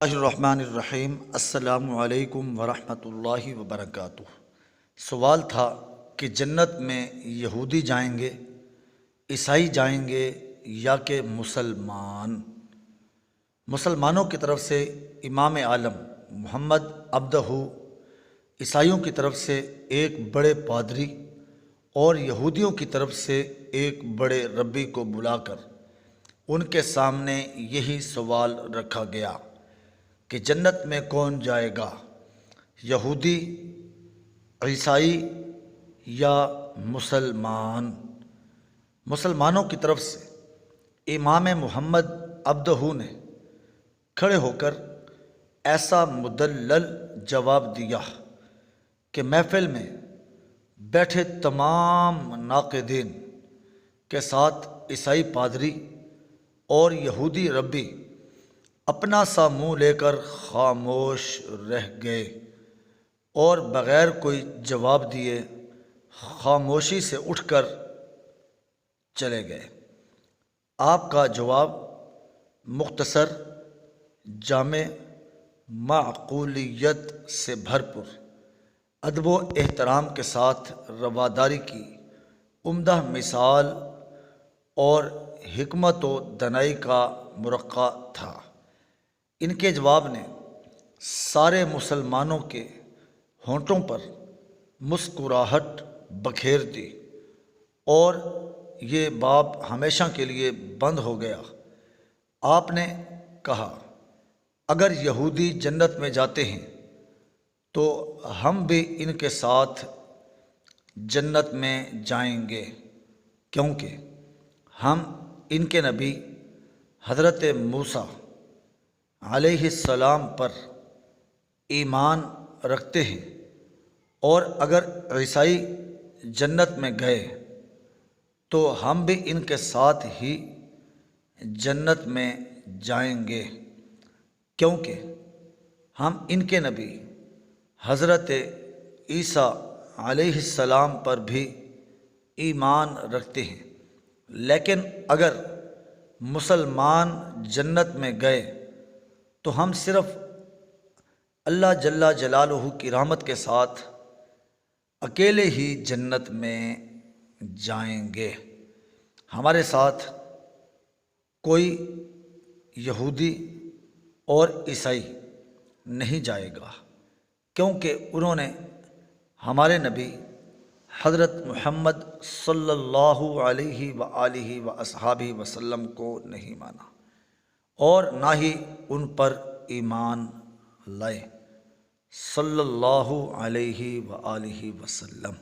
الرحمن الرحیم۔ السلام علیکم ورحمۃ اللہ وبرکاتہ۔ سوال تھا کہ جنت میں یہودی جائیں گے، عیسائی جائیں گے یا کہ مسلمانوں کی طرف سے امام عالم محمد عبدہ، عیسائیوں کی طرف سے ایک بڑے پادری اور یہودیوں کی طرف سے ایک بڑے ربی کو بلا کر ان کے سامنے یہی سوال رکھا گیا کہ جنت میں کون جائے گا، یہودی، عیسائی یا مسلمانوں کی طرف سے امام محمد عبدہ نے کھڑے ہو کر ایسا مدلل جواب دیا کہ محفل میں بیٹھے تمام ناقدین کے ساتھ عیسائی پادری اور یہودی ربی اپنا سا منہ لے کر خاموش رہ گئے اور بغیر کوئی جواب دیے خاموشی سے اٹھ کر چلے گئے۔ آپ کا جواب مختصر، جامع، معقولیت سے بھرپور، ادب و احترام کے ساتھ رواداری کی عمدہ مثال اور حکمت و دانائی کا مرقع تھا۔ ان کے جواب نے سارے مسلمانوں کے ہونٹوں پر مسکراہٹ بکھیر دی اور یہ باب ہمیشہ کے لیے بند ہو گیا۔ آپ نے کہا، اگر یہودی جنت میں جاتے ہیں تو ہم بھی ان کے ساتھ جنت میں جائیں گے، کیونکہ ہم ان کے نبی حضرت موسیٰ علیہ السلام پر ایمان رکھتے ہیں، اور اگر عیسائی جنت میں گئے تو ہم بھی ان کے ساتھ ہی جنت میں جائیں گے، کیونکہ ہم ان کے نبی حضرت عیسیٰ علیہ السلام پر بھی ایمان رکھتے ہیں۔ لیکن اگر مسلمان جنت میں گئے تو ہم صرف اللہ جل جلالہ کی رحمت کے ساتھ اکیلے ہی جنت میں جائیں گے، ہمارے ساتھ کوئی یہودی اور عیسائی نہیں جائے گا، کیونکہ انہوں نے ہمارے نبی حضرت محمد صلی اللہ علیہ وآلہ وصحبہ وسلم کو نہیں مانا اور نہ ہی ان پر ایمان لائے، صلی اللہ علیہ وآلہ وسلم۔